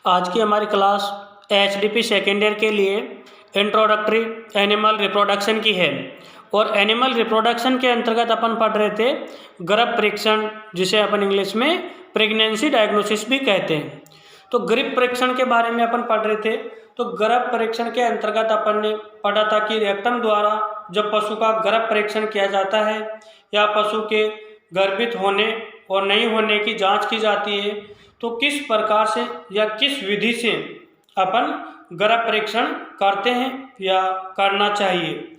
आज की हमारी क्लास एचडीपी सेकेंड ईयर के लिए इंट्रोडक्टरी एनिमल रिप्रोडक्शन की है। और एनिमल रिप्रोडक्शन के अंतर्गत अपन पढ़ रहे थे गर्भ परीक्षण, जिसे अपन इंग्लिश में प्रेगनेंसी डायग्नोसिस भी कहते हैं। तो गर्भ परीक्षण के बारे में अपन पढ़ रहे थे। तो गर्भ परीक्षण के अंतर्गत अपन ने पढ़ा था कि रेक्टम द्वारा जब पशु का गर्भ परीक्षण किया जाता है या पशु के गर्भित होने और नहीं होने की जांच की जाती है, तो किस प्रकार से या किस विधि से अपन गर्भ परीक्षण करते हैं या करना चाहिए।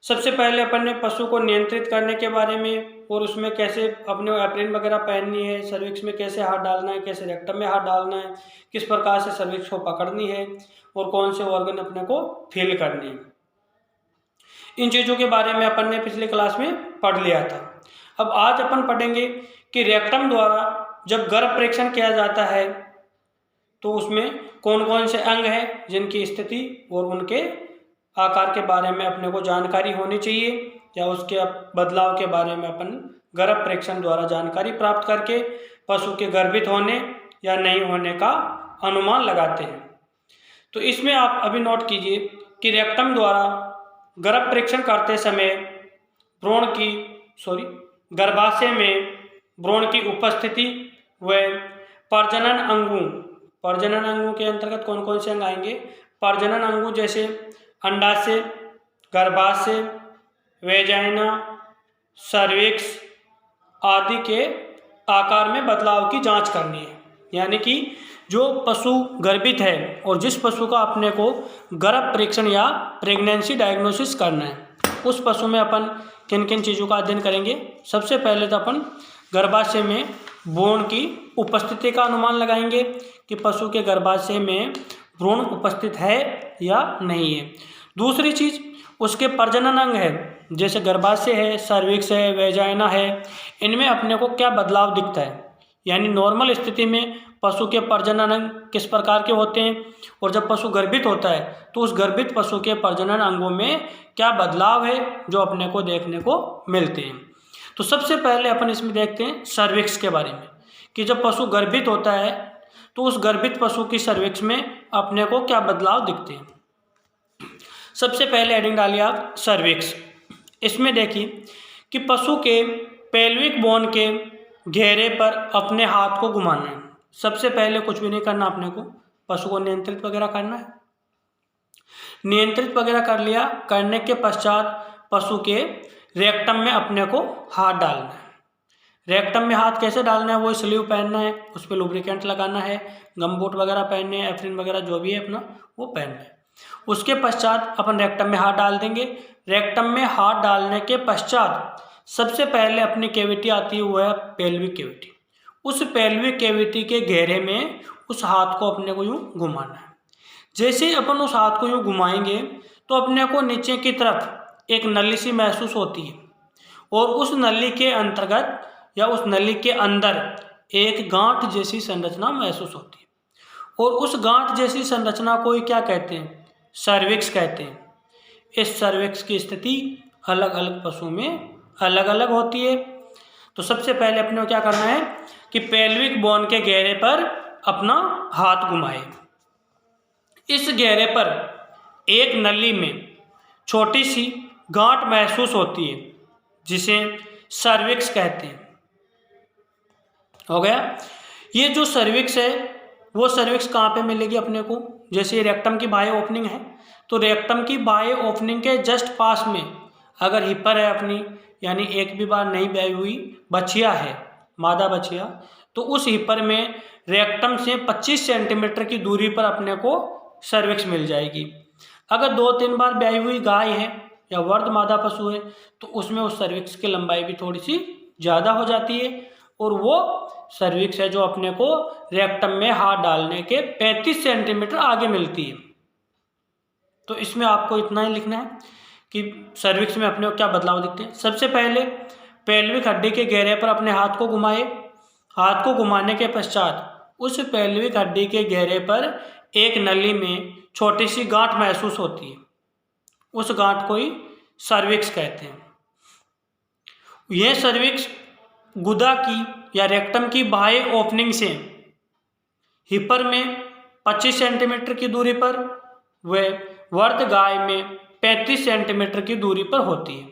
सबसे पहले अपन ने पशु को नियंत्रित करने के बारे में और उसमें कैसे अपने एप्रिन वगैरह पहननी है, सर्विक्स में कैसे हाथ डालना है, कैसे रेक्टम में हाथ डालना है, किस प्रकार से सर्विक्स को पकड़नी है और कौन से ऑर्गन अपने को फील करनी है। इन चीज़ों के बारे में अपन ने पिछले क्लास में पढ़ लिया था। अब आज अपन पढ़ेंगे कि रेक्टम द्वारा जब गर्भ परीक्षण किया जाता है तो उसमें कौन कौन से अंग हैं जिनकी स्थिति और उनके आकार के बारे में अपने को जानकारी होनी चाहिए, या उसके बदलाव के बारे में अपन गर्भ परीक्षण द्वारा जानकारी प्राप्त करके पशु के गर्भित होने या नहीं होने का अनुमान लगाते हैं। तो इसमें आप अभी नोट कीजिए कि रेक्टम द्वारा गर्भ परीक्षण करते समय गर्भाशय में भ्रूण की उपस्थिति व प्रजनन अंगों के अंतर्गत कौन कौन से अंग आएंगे। प्रजनन अंगों जैसे अंडाशय, गर्भाशय, वेजाइना, सर्विक्स आदि के आकार में बदलाव की जांच करनी है। यानी कि जो पशु गर्भित है और जिस पशु का अपने को गर्भ परीक्षण या प्रेगनेंसी डायग्नोसिस करना है, उस पशु में अपन किन किन चीज़ों का अध्ययन करेंगे। सबसे पहले तो अपन गर्भाशय में भ्रूण की उपस्थिति का अनुमान लगाएंगे कि पशु के गर्भाशय में भ्रूण उपस्थित है या नहीं है। दूसरी चीज़ उसके प्रजनन अंग है, जैसे गर्भाशय है, सर्विक्स है, वेजाइना है, इनमें अपने को क्या बदलाव दिखता है। यानी नॉर्मल स्थिति में पशु के प्रजनन अंग किस प्रकार के होते हैं और जब पशु गर्भित होता है तो उस गर्भित पशु के प्रजनन अंगों में क्या बदलाव है जो अपने को देखने को मिलते हैं। तो सबसे पहले अपन इसमें देखते हैं सर्विक्स के बारे में कि जब पशु गर्भित होता है तो उस गर्भित पशु की सर्विक्स में अपने को क्या बदलाव दिखते हैं। सबसे पहले हेडिंग डालिए आप सर्विक्स। इसमें देखिए कि पशु के पेल्विक बोन के घेरे पर अपने हाथ को घुमाना है। सबसे पहले कुछ भी नहीं करना, अपने को पशु को नियंत्रित वगैरह करना है। नियंत्रित वगैरह कर लिया, करने के पश्चात पशु के रेक्टम में अपने को हाथ डालना है। रेक्टम में हाथ कैसे डालना है, वो स्लीव पहनना है, उस पर लुब्रिकेंट लगाना है, गमबूट वगैरह पहनने हैं, एफ्रिन वगैरह जो भी है अपना वो पहनना है। उसके पश्चात अपन रेक्टम में हाथ डाल देंगे। रेक्टम में हाथ डालने के पश्चात सबसे पहले अपनी कैविटी आती है, वो है पेल्विक कैविटी। उस पेल्विक कैविटी के घेरे में उस हाथ को अपने को यूँ घुमाना है। जैसे ही अपन उस हाथ को यूँ घुमाएंगे तो अपने को नीचे की तरफ एक नली सी महसूस होती है और उस नली के अंतर्गत या उस नली के अंदर एक गांठ जैसी संरचना महसूस होती है। और उस गांठ जैसी संरचना को ही क्या कहते हैं, सर्विक्स कहते हैं। इस सर्विक्स की स्थिति अलग अलग पशु में अलग अलग होती है। तो सबसे पहले अपने को क्या करना है कि पेल्विक बोन के घेरे पर अपना हाथ घुमाए। इस घेरे पर एक नली में छोटी सी गांठ महसूस होती है जिसे सर्विक्स कहते हैं। हो गया। ये जो सर्विक्स है वो सर्विक्स कहाँ पे मिलेगी अपने को, जैसे रेक्टम की बाह्य ओपनिंग है तो रेक्टम की बाह्य ओपनिंग के जस्ट पास में अगर हिपर है अपनी, यानी एक भी बार नहीं ब्याई हुई बछिया है, मादा बछिया, तो उस हिपर में रेक्टम से 25 सेंटीमीटर की दूरी पर अपने को सर्विक्स मिल जाएगी। अगर 2-3 बार ब्याई हुई गाय है या वर्ध मादा पशु है तो उसमें उस सर्विक्स की लंबाई भी थोड़ी सी ज़्यादा हो जाती है और वो सर्विक्स है जो अपने को रेक्टम में हाथ डालने के 35 सेंटीमीटर आगे मिलती है। तो इसमें आपको इतना ही लिखना है कि सर्विक्स में अपने को क्या बदलाव दिखते हैं। सबसे पहले पेल्विक हड्डी के घेरे पर अपने हाथ को घुमाए। हाथ को घुमाने के पश्चात उस पेल्विक हड्डी के घेरे पर एक नली में छोटी सी गांठ महसूस होती है, उस गांठ को ही सर्विक्स कहते हैं। यह सर्विक्स गुदा की या रेक्टम की बाह्य ओपनिंग से हिपर में 25 सेंटीमीटर की दूरी पर व वर्ध गाय में 35 सेंटीमीटर की दूरी पर होती है।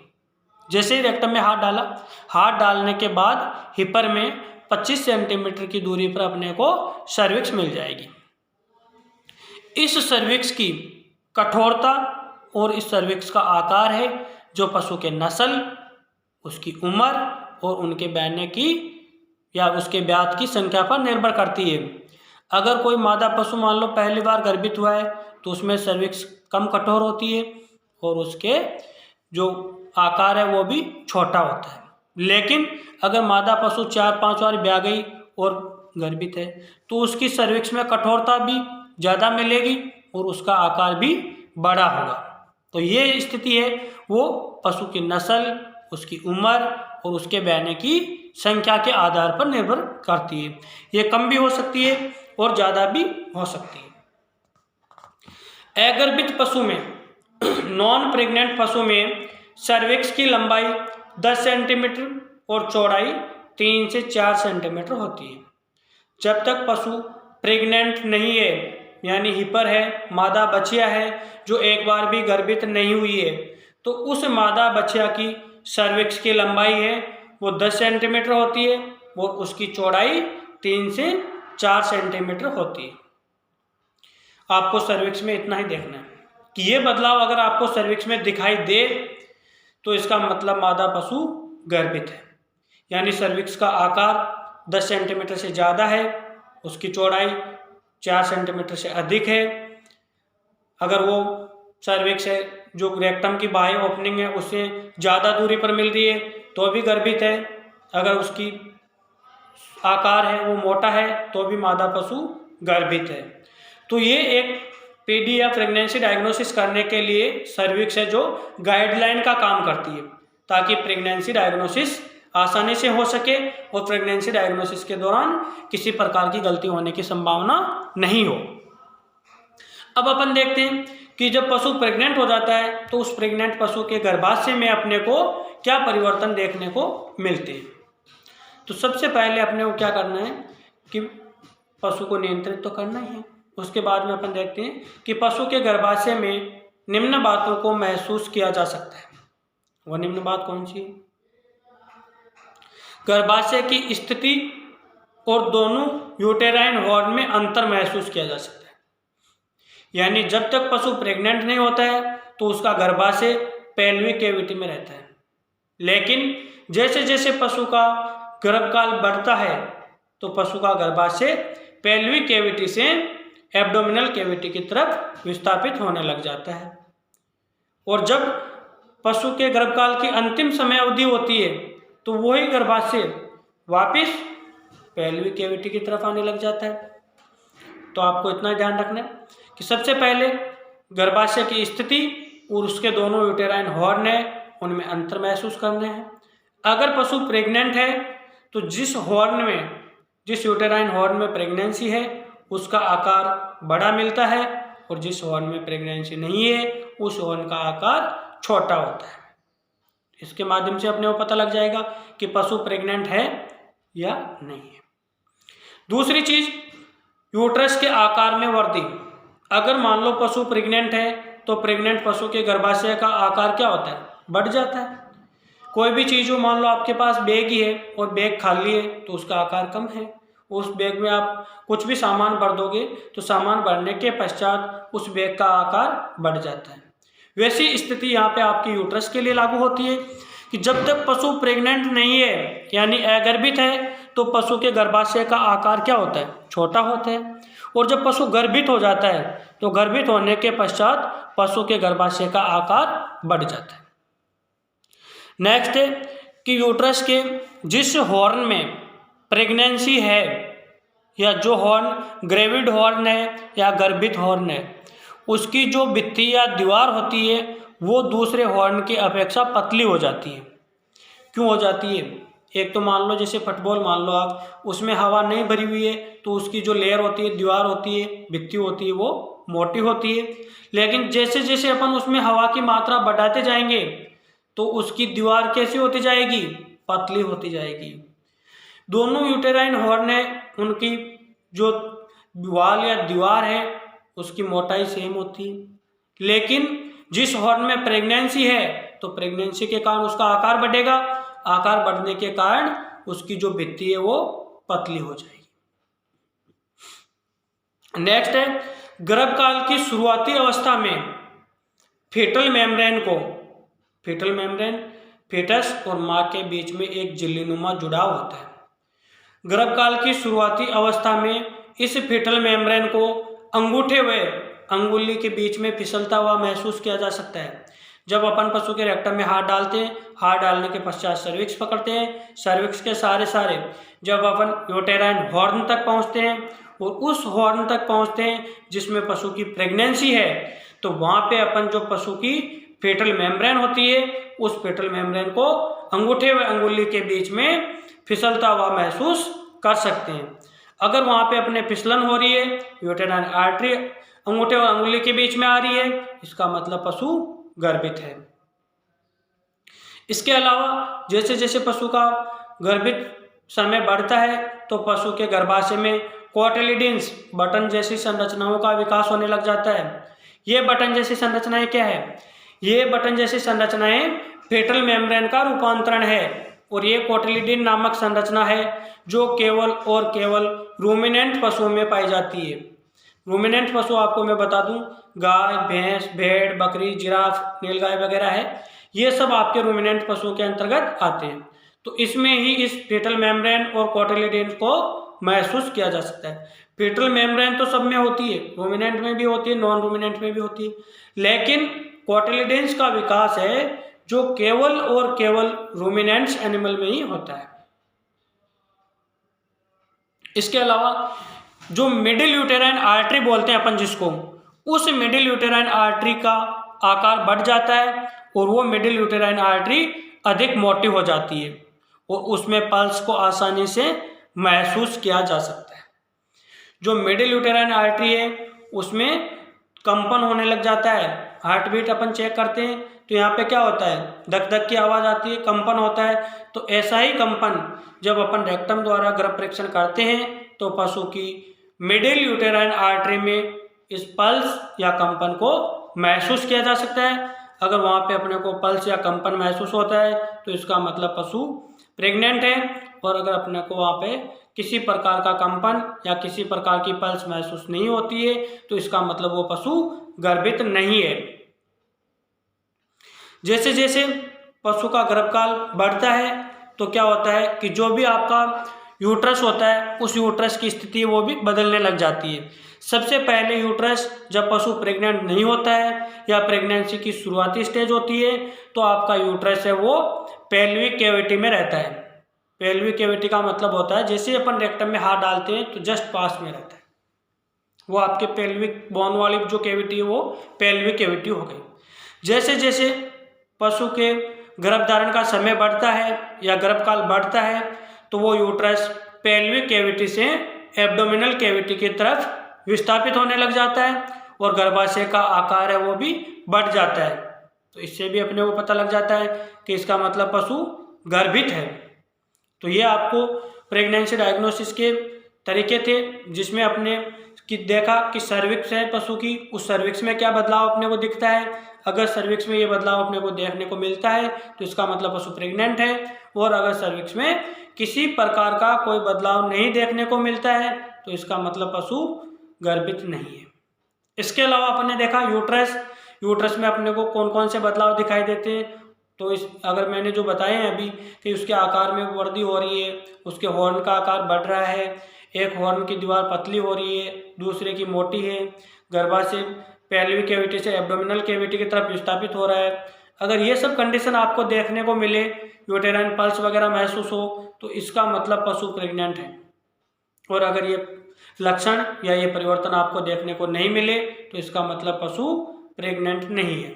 जैसे ही रेक्टम में हाथ डाला, हाथ डालने के बाद हिपर में 25 सेंटीमीटर की दूरी पर अपने को सर्विक्स मिल जाएगी। इस सर्विक्स की कठोरता और इस सर्विक्स का आकार है जो पशु के नस्ल, उसकी उम्र और उनके बैठने की या उसके ब्यात की संख्या पर निर्भर करती है। अगर कोई मादा पशु मान लो पहली बार गर्भित हुआ है तो उसमें सर्विक्स कम कठोर होती है और उसके जो आकार है वो भी छोटा होता है। लेकिन अगर मादा पशु 4-5 बार ब्याह गई और गर्भित है तो उसकी सर्विक्स में कठोरता भी ज़्यादा मिलेगी और उसका आकार भी बड़ा होगा। तो ये स्थिति है वो पशु की नस्ल, उसकी उम्र और उसके बैठने की संख्या के आधार पर निर्भर करती है। ये कम भी हो सकती है और ज़्यादा भी हो सकती है। अगर्भित पशु में नॉन प्रेग्नेंट पशु में सर्विक्स की लंबाई 10 सेंटीमीटर और चौड़ाई 3 से 4 सेंटीमीटर होती है। जब तक पशु प्रेग्नेंट नहीं है यानी हिपर है, मादा बछिया है जो एक बार भी गर्भित नहीं हुई है, तो उस मादा बछिया की सर्विक्स की लंबाई है वो 10 सेंटीमीटर होती है और उसकी चौड़ाई 3 से 4 सेंटीमीटर होती है। आपको सर्विक्स में इतना ही देखना है कि ये बदलाव अगर आपको सर्विक्स में दिखाई दे तो इसका मतलब मादा पशु गर्भित है। यानी सर्विक्स का आकार 10 सेंटीमीटर से ज़्यादा है, उसकी चौड़ाई 4 सेंटीमीटर से अधिक है। अगर वो सर्विक्स है जो रेक्टम की बाह्य ओपनिंग है उससे ज़्यादा दूरी पर मिल रही है तो भी गर्भित है। अगर उसकी आकार है वो मोटा है तो भी मादा पशु गर्भित है। तो ये एक पीडी या प्रेगनेंसी डायग्नोसिस करने के लिए सर्विक्स है जो गाइडलाइन का काम करती है ताकि प्रेगनेंसी डायग्नोसिस आसानी से हो सके और प्रेगनेंसी डायग्नोसिस के दौरान किसी प्रकार की गलती होने की संभावना नहीं हो। अब अपन देखते हैं कि जब पशु प्रेग्नेंट हो जाता है तो उस प्रेग्नेंट पशु के गर्भाशय में अपने को क्या परिवर्तन देखने को मिलते हैं। तो सबसे पहले अपने को क्या करना है कि पशु को नियंत्रित तो करना ही है। उसके बाद में अपन देखते हैं कि पशु के गर्भाशय में निम्न बातों को महसूस किया जा सकता है। वह निम्न बात कौन सी है? गर्भाशय की स्थिति और दोनों यूटेराइन हॉर्न में अंतर महसूस किया जा सकता है। यानी जब तक पशु प्रेग्नेंट नहीं होता है तो उसका गर्भाशय पेल्विक कैविटी में रहता है, लेकिन जैसे जैसे पशु का गर्भकाल बढ़ता है तो पशु का गर्भाशय पेल्विक कैविटी से एब्डोमिनल कैविटी की तरफ विस्थापित होने लग जाता है। और जब पशु के गर्भकाल की अंतिम समय अवधि होती है तो वही गर्भाशय वापस पेल्विक कैविटी की तरफ आने लग जाता है। तो आपको इतना ध्यान रखना है कि सबसे पहले गर्भाशय की स्थिति और उसके दोनों यूटेराइन हॉर्न है उनमें अंतर महसूस करने हैं। अगर पशु प्रेग्नेंट है तो जिस यूटेराइन हॉर्न में प्रेगनेंसी है उसका आकार बड़ा मिलता है और जिस हॉर्न में प्रेगनेंसी नहीं है उस हॉर्न का आकार छोटा होता है। इसके माध्यम से अपने को पता लग जाएगा कि पशु प्रेग्नेंट है या नहीं है। दूसरी चीज, यूट्रस के आकार में वृद्धि। अगर मान लो पशु प्रेग्नेंट है तो प्रेग्नेंट पशु के गर्भाशय का आकार क्या होता है? बढ़ जाता है। कोई भी चीज़ हो, मान लो आपके पास बैग ही है और बैग खाली है तो उसका आकार कम है। उस बैग में आप कुछ भी सामान भर दोगे तो सामान भरने के पश्चात उस बैग का आकार बढ़ जाता है। वैसी स्थिति यहाँ पे आपकी यूट्रस के लिए लागू होती है कि जब तक पशु प्रेग्नेंट नहीं है यानी अगर्भित है तो पशु के गर्भाशय का आकार क्या होता है? छोटा होता है। और जब पशु गर्भित हो जाता है तो गर्भित होने के पश्चात पशु के गर्भाशय का आकार बढ़ जाता है। नेक्स्ट है कि यूट्रस के जिस हॉर्न में प्रेगनेंसी है या जो हॉर्न ग्रेविड हॉर्न है या गर्भित हॉर्न है उसकी जो भित्ति या दीवार होती है वो दूसरे हॉर्न की अपेक्षा पतली हो जाती है। क्यों हो जाती है? एक तो मान लो जैसे फुटबॉल मान लो आप, उसमें हवा नहीं भरी हुई है तो उसकी जो लेयर होती है, दीवार होती है, भित्ति होती है वो मोटी होती है। लेकिन जैसे जैसे अपन उसमें हवा की मात्रा बढ़ाते जाएंगे तो उसकी दीवार कैसी होती जाएगी? पतली होती जाएगी। दोनों यूटेराइन हॉर्न है उनकी जो वाल या दीवार है उसकी मोटाई सेम होती है, लेकिन जिस हॉर्न में प्रेगनेंसी है तो प्रेगनेंसी के कारण उसका आकार बढ़ेगा, आकार बढ़ने के कारण उसकी जो भित्ति है वो पतली हो जाएगी। नेक्स्ट है गर्भकाल की शुरुआती अवस्था में फेटल मेम्ब्रेन को, फेटल मेम्ब्रेन फेटस और मां के बीच में एक झिल्लीनुमा जुड़ाव होता है। गर्भकाल की शुरुआती अवस्था में इस फेटल मेम्ब्रेन को अंगूठे व अंगुली के बीच में फिसलता हुआ महसूस किया जा सकता है। जब अपन पशु के रेक्टम में हाथ डालते हैं, हाथ डालने के पश्चात सर्विक्स पकड़ते हैं, सर्विक्स के सारे जब अपन यूटेराइन हॉर्न तक पहुंचते हैं और उस हॉर्न तक पहुंचते हैं जिसमें पशु की प्रेगनेंसी है, तो वहां पे अपन जो पशु की फेटल मेम्ब्रेन होती है उस फेटल मेम्ब्रेन को अंगूठे व अंगुली के बीच में फिसलता हुआ महसूस कर सकते हैं। अगर वहां पे अपने फिसलन हो रही है, यूटेराइन आर्टरी अंगूठे और अंगुली के बीच में आ रही है, इसका मतलब पशु गर्भित है। इसके अलावा जैसे जैसे पशु का गर्भित समय बढ़ता है तो पशु के गर्भाशय में कोटिलिडन्स बटन जैसी संरचनाओं का विकास होने लग जाता है। ये बटन जैसी संरचनाएं क्या है? ये बटन जैसी संरचनाएं फेटल मेम्ब्रेन का रूपांतरण है और ये कोटिलिडन नामक संरचना है जो केवल और केवल रूमिनेंट पशुओं में पाई जाती है। रूमिनेंट पशु आपको मैं बता दूं, गाय, भैंस, भेड़, बकरी, जिराफ, नीलगाय वगैरह है, ये सब आपके रूमिनेंट पशुओं के अंतर्गत आते हैं। तो इसमें ही इस फेटल मेम्ब्रेन और कोटिलिडन को महसूस किया जा सकता है। फेटल मेम्ब्रेन तो सब में होती है, रूमिनेंट में भी होती है, नॉन रूमिनेंट में भी होती है, लेकिन कोटिलिडन्स का विकास है जो केवल और केवल रूमिनेंट्स एनिमल में ही होता है। इसके अलावा जो मिडिल यूटेराइन आर्टरी बोलते हैं अपन जिसको, उस मिडिल यूटेराइन आर्टरी का आकार बढ़ जाता है और वो मिडिल यूटेराइन आर्टरी अधिक मोटी हो जाती है और उसमें पल्स को आसानी से महसूस किया जा सकता है। जो मिडिल यूटेराइन आर्टरी है उसमें कंपन होने लग जाता है। हार्ट बीट अपन चेक करते हैं तो यहाँ पे क्या होता है, धक धक की आवाज़ आती है, कंपन होता है। तो ऐसा ही कंपन जब अपन रेक्टम द्वारा गर्भ परीक्षण करते हैं तो पशु की मिडिल यूटेराइन आर्टरी में इस पल्स या कंपन को महसूस किया जा सकता है। अगर वहाँ पे अपने को पल्स या कंपन महसूस होता है तो इसका मतलब पशु प्रेग्नेंट है, और अगर अपने को वहाँ पे किसी प्रकार का कंपन या किसी प्रकार की पल्स महसूस नहीं होती है तो इसका मतलब वो पशु गर्भित नहीं है। जैसे जैसे पशु का गर्भकाल बढ़ता है तो क्या होता है कि जो भी आपका यूट्रस होता है उस यूट्रस की स्थिति वो भी बदलने लग जाती है। सबसे पहले यूट्रस जब पशु प्रेग्नेंट नहीं होता है या प्रेगनेंसी की शुरुआती स्टेज होती है तो आपका यूट्रस है वो पेल्विक कैविटी में रहता है। पेल्विक कैविटी का मतलब होता है जैसे अपन रेक्टम में हाथ डालते हैं तो जस्ट पास में रहता है, वो आपके पेल्विक बोन वाली जो कैविटी है वो पेल्विक कैविटी हो गई। जैसे जैसे पशु के गर्भधारण का समय बढ़ता है या गर्भकाल बढ़ता है तो वो यूट्रस पेल्विक कैविटी से एब्डोमिनल कैविटी की तरफ विस्थापित होने लग जाता है और गर्भाशय का आकार है वो भी बढ़ जाता है। तो इससे भी अपने को पता लग जाता है कि इसका मतलब पशु गर्भित है। तो ये आपको प्रेगनेंसी डायग्नोसिस के तरीके थे जिसमें अपने कि देखा कि सर्विक्स है पशु की, उस सर्विक्स में क्या बदलाव अपने को दिखता है। अगर सर्विक्स में ये बदलाव अपने को देखने को मिलता है तो इसका मतलब पशु प्रेग्नेंट है, और अगर सर्विक्स में किसी प्रकार का कोई बदलाव नहीं देखने को मिलता है तो इसका मतलब पशु गर्भित नहीं है। इसके अलावा अपन ने देखा यूट्रस में अपने को कौन कौन से बदलाव दिखाई देते हैं। तो इस अगर मैंने जो बताए हैं अभी कि उसके आकार में वृद्धि हो रही है, उसके हॉर्न का आकार बढ़ रहा है, एक हॉर्न की दीवार पतली हो रही है, दूसरे की मोटी है, गर्भाशय पेल्विक कैविटी से एब्डोमिनल कैविटी की तरफ विस्थापित हो रहा है, अगर ये सब कंडीशन आपको देखने को मिले, यूटेराइन पल्स वगैरह महसूस हो, तो इसका मतलब पशु प्रेग्नेंट है। और अगर ये लक्षण या ये परिवर्तन आपको देखने को नहीं मिले तो इसका मतलब पशु प्रेग्नेंट नहीं है।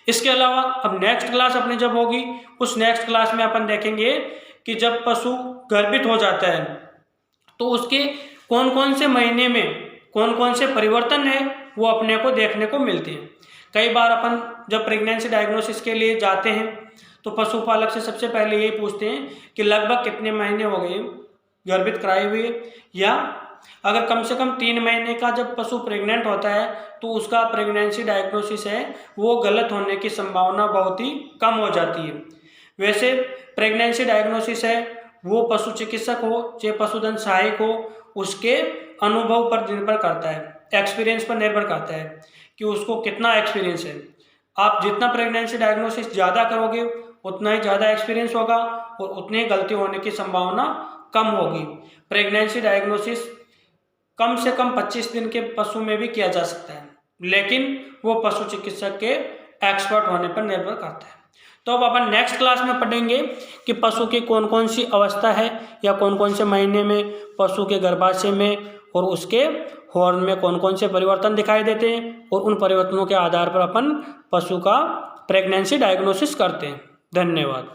इसके अलावा अब नेक्स्ट क्लास अपने जब होगी उस नेक्स्ट क्लास में अपन देखेंगे कि जब पशु गर्भित हो जाता है तो उसके कौन कौन से महीने में कौन कौन से परिवर्तन है वो अपने को देखने को मिलते हैं। कई बार अपन जब प्रेगनेंसी डायग्नोसिस के लिए जाते हैं तो पशुपालक से सबसे पहले यही पूछते हैं कि लगभग कितने महीने हो गए गर्भित कराए हुए, या अगर कम से कम 3 महीने का जब पशु प्रेग्नेंट होता है तो उसका प्रेगनेंसी डायग्नोसिस है वो गलत होने की संभावना बहुत ही कम हो जाती है। वैसे प्रेगनेंसी डायग्नोसिस है वो पशु चिकित्सक हो चाहे पशुधन सहायक हो उसके अनुभव पर निर्भर करता है, एक्सपीरियंस पर निर्भर करता है कि उसको कितना एक्सपीरियंस है। आप जितना प्रेगनेंसी डायग्नोसिस ज़्यादा करोगे उतना ही ज़्यादा एक्सपीरियंस होगा और उतनी ही गलती होने की संभावना कम होगी। प्रेगनेंसी डायग्नोसिस कम से कम 25 दिन के पशु में भी किया जा सकता है, लेकिन वो पशु चिकित्सक के एक्सपर्ट होने पर निर्भर करता है। तो अब अपन नेक्स्ट क्लास में पढ़ेंगे कि पशु की कौन कौन सी अवस्था है या कौन कौन से महीने में पशु के गर्भाशय में और उसके हॉर्न में कौन कौन से परिवर्तन दिखाई देते हैं और उन परिवर्तनों के आधार पर अपन पशु का प्रेगनेंसी डायग्नोसिस करते हैं। धन्यवाद।